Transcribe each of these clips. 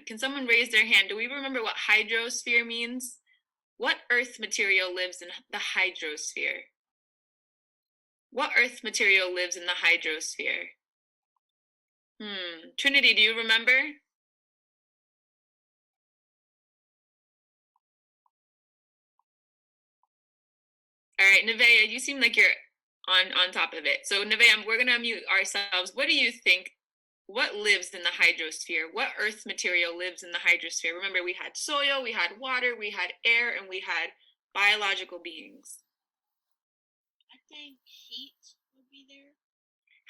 hand? Can someone raise their hand? Do we remember what hydrosphere means? What earth material lives in the hydrosphere? What earth material lives in the hydrosphere? Trinity, do you remember? All right, Nevaeh, you seem like you're on top of it. So Nevaeh, we're gonna unmute ourselves. What do you think? What lives in the hydrosphere? What earth material lives in the hydrosphere? Remember, we had soil, we had water, we had air, and we had biological beings. I think heat would be there.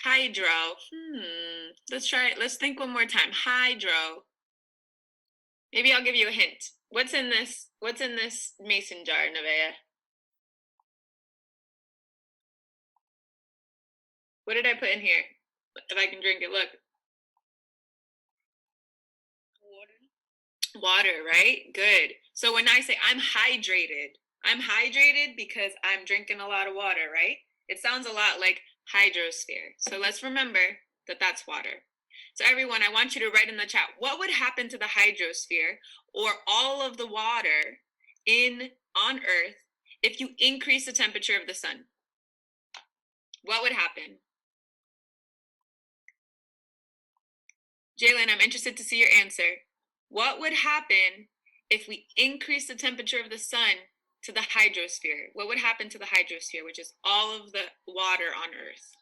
Hydro. Let's try it. Let's think one more time. Hydro. Maybe I'll give you a hint. What's in this mason jar, Nevaeh? What did I put in here? If I can drink it, look. Water, right? Good. So when I say I'm hydrated because I'm drinking a lot of water, right? It sounds a lot like hydrosphere. So let's remember that that's water. So everyone, I want you to write in the chat, what would happen to the hydrosphere or all of the water on Earth if you increase the temperature of the sun? What would happen? Jalen, I'm interested to see your answer. What would happen if we increase the temperature of the sun to the hydrosphere? What would happen to the hydrosphere, which is all of the water on Earth?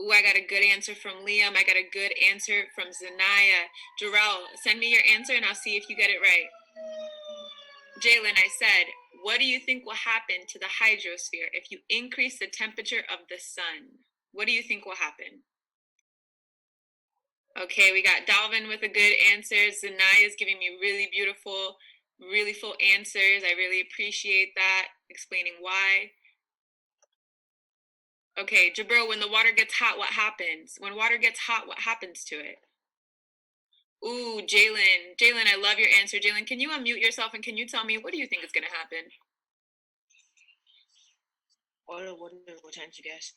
Ooh, I got a good answer from Liam. I got a good answer from Zanaya. Jarrell, send me your answer and I'll see if you get it right. Jalen, I said, what do you think will happen to the hydrosphere if you increase the temperature of the sun? What do you think will happen? Okay, we got Dalvin with a good answer. Zanaya is giving me really beautiful, really full answers. I really appreciate that, explaining why. Okay, Jabril, when the water gets hot, what happens? When water gets hot, what happens to it? Ooh, Jalen, I love your answer. Jalen, can you unmute yourself and can you tell me, what do you think is going to happen? All the water will turn to gas.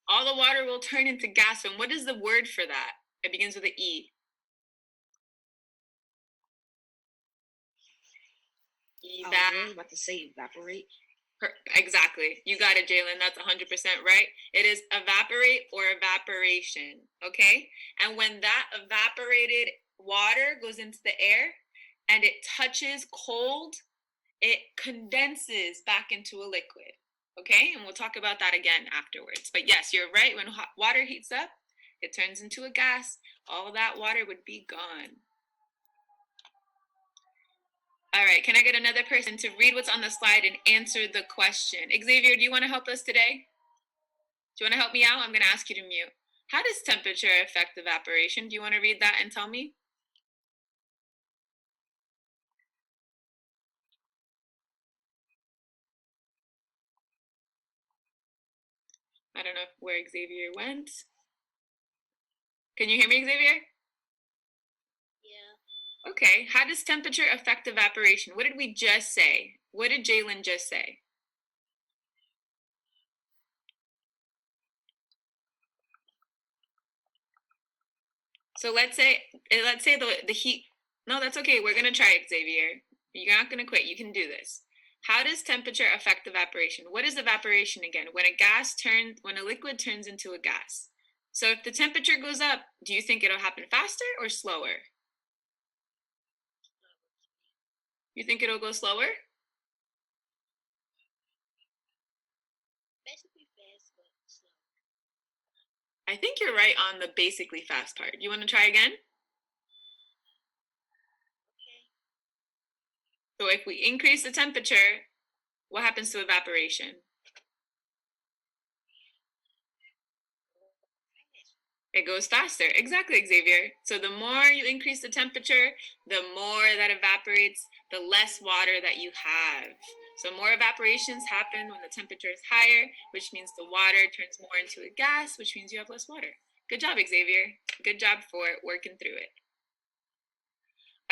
All the water will turn into gas. And what is the word for that? It begins with an E. I was about to say evaporate. Exactly. You got it, Jalen. That's 100% right. It is evaporate or evaporation. Okay? And when that evaporated water goes into the air and it touches cold, it condenses back into a liquid. Okay? And we'll talk about that again afterwards. But yes, you're right. When hot water heats up, it turns into a gas. All of that water would be gone. All right, can I get another person to read what's on the slide and answer the question? Xavier, do you want to help us today? Do you want to help me out? I'm going to ask you to mute. How does temperature affect evaporation? Do you want to read that and tell me? I don't know where Xavier went. Can you hear me, Xavier? Yeah. Okay, how does temperature affect evaporation? What did we just say? What did Jalen just say? So let's say the heat. No, that's okay. We're going to try it, Xavier. You're not going to quit. You can do this. How does temperature affect evaporation? What is evaporation again? When a liquid turns into a gas. So if the temperature goes up, do you think it'll happen faster or slower? You think it'll go slower? Basically fast, but slow. I think you're right on the basically fast part. You want to try again? Okay. So if we increase the temperature, what happens to evaporation? It goes faster. Exactly, Xavier. So the more you increase the temperature, the more that evaporates, the less water that you have. So more evaporations happen when the temperature is higher, which means the water turns more into a gas, which means you have less water. Good job, Xavier. Good job for working through it.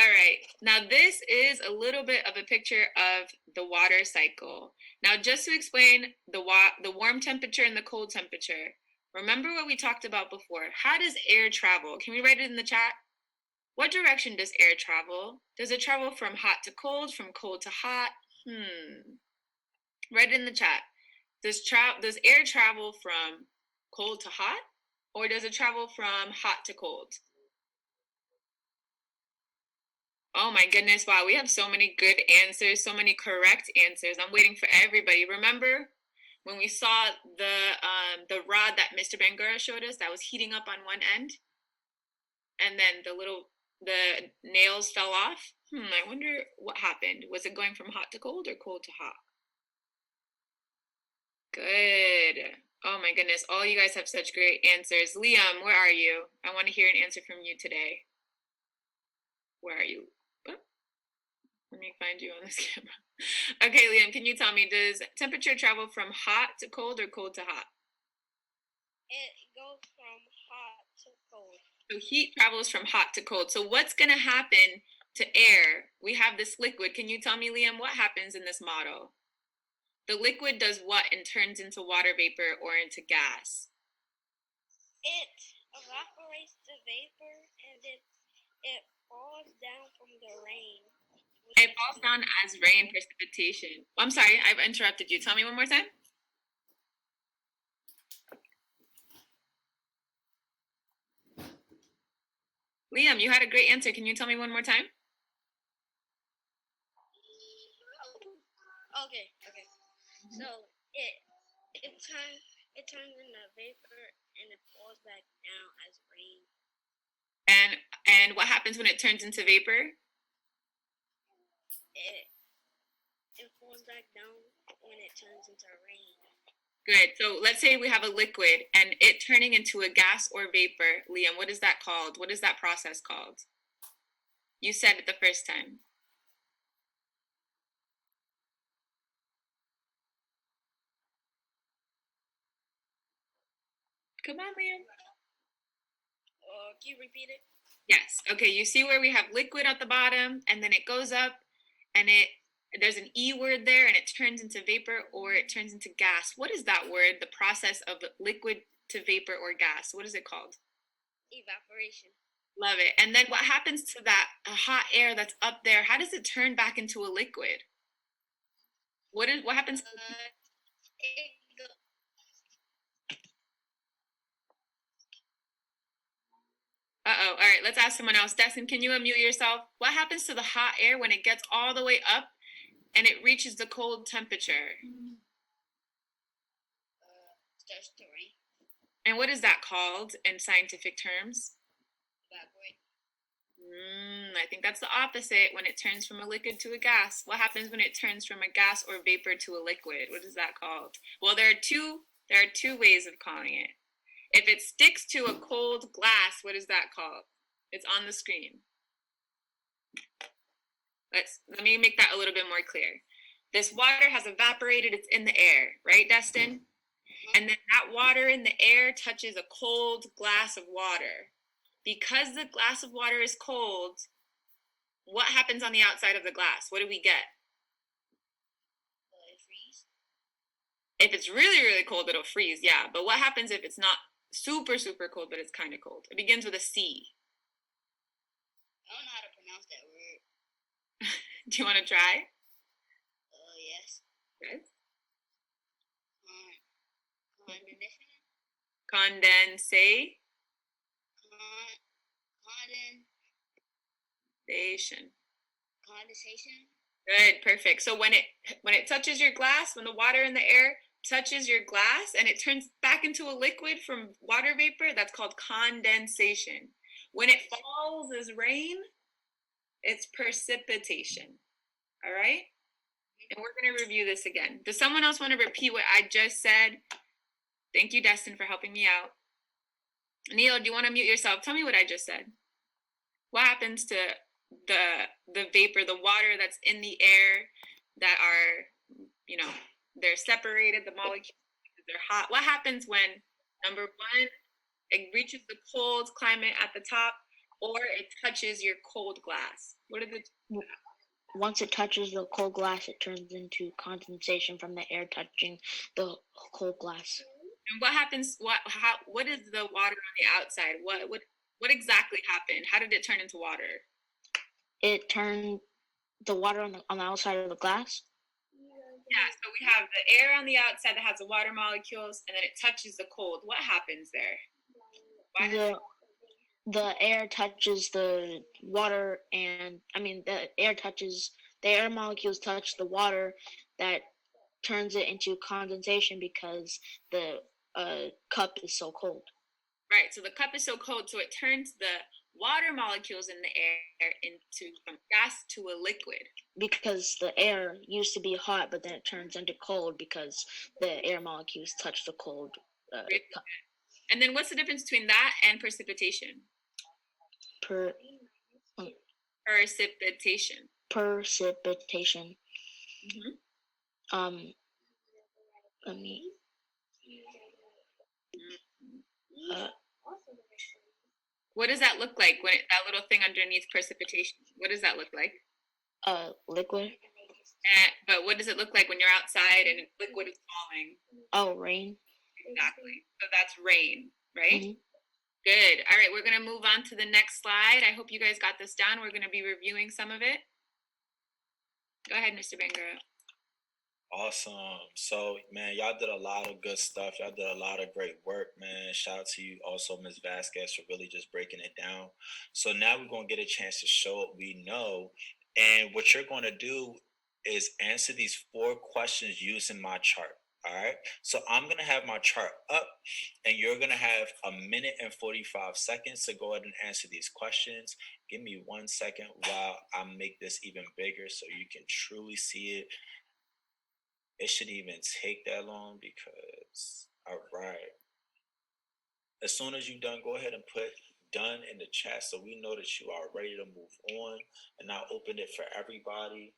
All right, now this is a little bit of a picture of the water cycle. Now, just to explain the warm temperature and the cold temperature, remember what we talked about before. How does air travel? Can we write it in the chat? What direction does air travel? Does it travel from hot to cold, from cold to hot? Write it in the chat. Does air travel from cold to hot, or does it travel from hot to cold? Oh my goodness, wow, we have so many good answers, so many correct answers. I'm waiting for everybody. Remember when we saw the rod that Mr. Bangurah showed us that was heating up on one end? And then the nails fell off? I wonder what happened. Was it going from hot to cold or cold to hot? Good. Oh my goodness, all you guys have such great answers. Liam, where are you? I want to hear an answer from you today. Where are you? Oh, let me find you on this camera. Okay, Liam, can you tell me, does temperature travel from hot to cold or cold to hot? It goes from hot to cold. So heat travels from hot to cold. So what's going to happen to air? We have this liquid. Can you tell me, Liam, what happens in this model? The liquid does what and turns into water vapor or into gas? It evaporates the vapor and it falls down from the rain. It falls down as rain precipitation. I'm sorry, I've interrupted you. Tell me one more time. Liam, you had a great answer. Can you tell me one more time? Okay. So it turns into vapor and it falls back down as rain. And what happens when it turns into vapor? It falls back down when it turns into rain. Good. So let's say we have a liquid and it turning into a gas or vapor. Liam, what is that called? What is that process called? You said it the first time. Come on, Liam. Can you repeat it? Yes. Okay, you see where we have liquid at the bottom and then it goes up and there's an E word there and it turns into vapor or it turns into gas. What is that word? The process of liquid to vapor or gas. What is it called? Evaporation. Love it. And then what happens to that hot air that's up there? How does it turn back into a liquid? What happens? Uh-oh. All right, let's ask someone else. Destin, can you unmute yourself? What happens to the hot air when it gets all the way up and it reaches the cold temperature? Starts to rain. And what is that called in scientific terms? Evaporate. I think that's the opposite when it turns from a liquid to a gas. What happens when it turns from a gas or vapor to a liquid? What is that called? Well, there are two ways of calling it. If it sticks to a cold glass, what is that called? It's on the screen. Let me make that a little bit more clear. This water has evaporated, it's in the air, right, Destin? And then that water in the air touches a cold glass of water. Because the glass of water is cold, what happens on the outside of the glass? What do we get? It freeze. If it's really, really cold, it'll freeze, yeah. But what happens if it's not super, super cold, but it's kind of cold? It begins with a C. I don't know how to pronounce that word. Do you want to try? Yes. Yes. Condensation. Condensation. Good, perfect. So when it touches your glass, when the water in the air touches your glass and it turns back into a liquid from water vapor, that's called condensation. When it falls as rain, it's precipitation. All right? And we're going to review this again. Does someone else want to repeat what I just said? Thank you, Destin, for helping me out. Neil, do you want to mute yourself? Tell me what I just said. What happens to the vapor, the water that's in the air that are, they're separated, the molecules, they're hot. What happens when, number one, it reaches the cold climate at the top, or it touches your cold glass? What are the... Once it touches the cold glass, it turns into condensation from the air touching the cold glass. And what happens? What is the water on the outside? What What exactly happened? How did it turn into water? It turned the water on the outside of the glass. Yeah, so we have the air on the outside that has the water molecules, and then it touches the cold. What happens there? Why? The air touches the water, and the air molecules touch the water, that turns it into condensation because the cup is so cold. Right, so the cup is so cold, so it turns the water molecules in the air into from gas to a liquid. Because the air used to be hot, but then it turns into cold because the air molecules touch the cold cup. And then what's the difference between that and precipitation? Per, Precipitation. Precipitation. Mm-hmm. Let me. What does that look like when that little thing underneath precipitation? What does that look like? Liquid. But what does it look like when you're outside and liquid is falling? Oh, rain. Exactly. So that's rain, right? Mm-hmm. Good. All right, we're going to move on to the next slide. I hope you guys got this down. We're going to be reviewing some of it. Go ahead, Mr. Bangurah. Awesome. So, man, y'all did a lot of good stuff. Y'all did a lot of great work, man. Shout out to you also, Ms. Vasquez, for really just breaking it down. So now we're going to get a chance to show what we know. And what you're going to do is answer these 4 questions using my chart. All right. So I'm going to have my chart up, and you're going to have 1 minute and 45 seconds to go ahead and answer these questions. Give me 1 second while I make this even bigger so you can truly see it. It shouldn't even take that long because, all right. As soon as you're done, go ahead and put done in the chat so we know that you are ready to move on. And I'll open it for everybody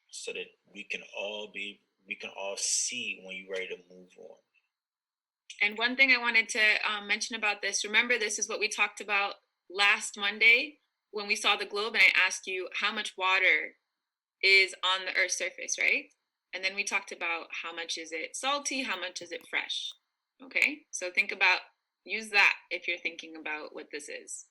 so that we can all see when you're ready to move on. And one thing I wanted to mention about this, remember, this is what we talked about last Monday when we saw the globe, and I asked you how much water is on the Earth's surface, right? And then we talked about how much is it salty, how much is it fresh. Okay, so use that if you're thinking about what this is.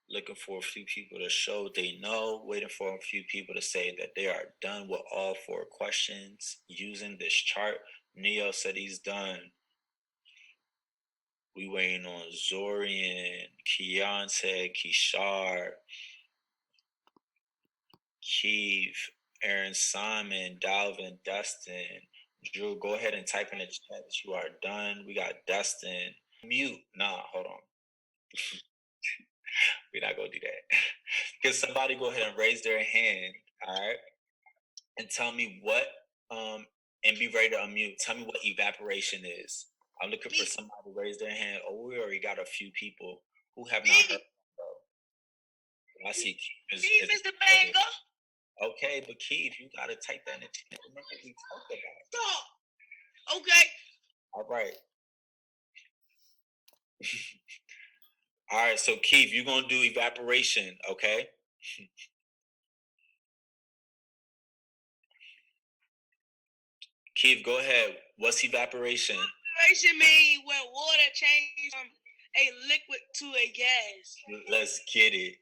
Looking for a few people to show they know, waiting for a few people to say that they are done with all 4 questions using this chart. Neo said he's done. We waiting on Zorian, Keontae, Kishar, Keith, Aaron Simon, Dalvin, Dustin. Drew, go ahead and type in the chat that you are done. We got Dustin. Mute. Nah, hold on. We're not going to do that. Can somebody go ahead and raise their hand, all right? And tell me what, and be ready to unmute. Tell me what evaporation is. I'm looking for somebody to raise their hand. Oh, we already got a few people who have not heard. I see Keith. Mr. Banger. Okay, but Keith, you got to type that in the chat. Remember what we talked about. Stop. Okay. All right. All right, so Keith, you're going to do evaporation, okay? Keith, go ahead. What's evaporation? Evaporation means when water changes from a liquid to a gas. Let's get it.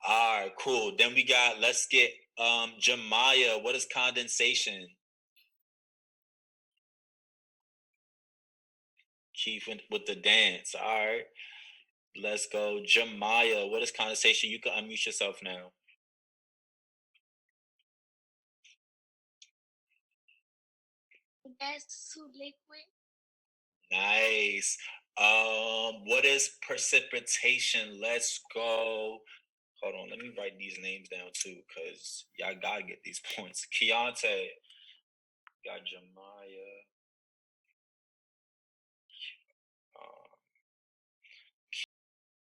All right, cool. Then let's get Jemiah. What is condensation? Keith with the dance. All right. Let's go. Jemiah, what is condensation? You can unmute yourself now. Gas to liquid. Nice. What is precipitation? Let's go. Hold on, let me write these names down too, because y'all gotta get these points. Keontae, got Jemiah.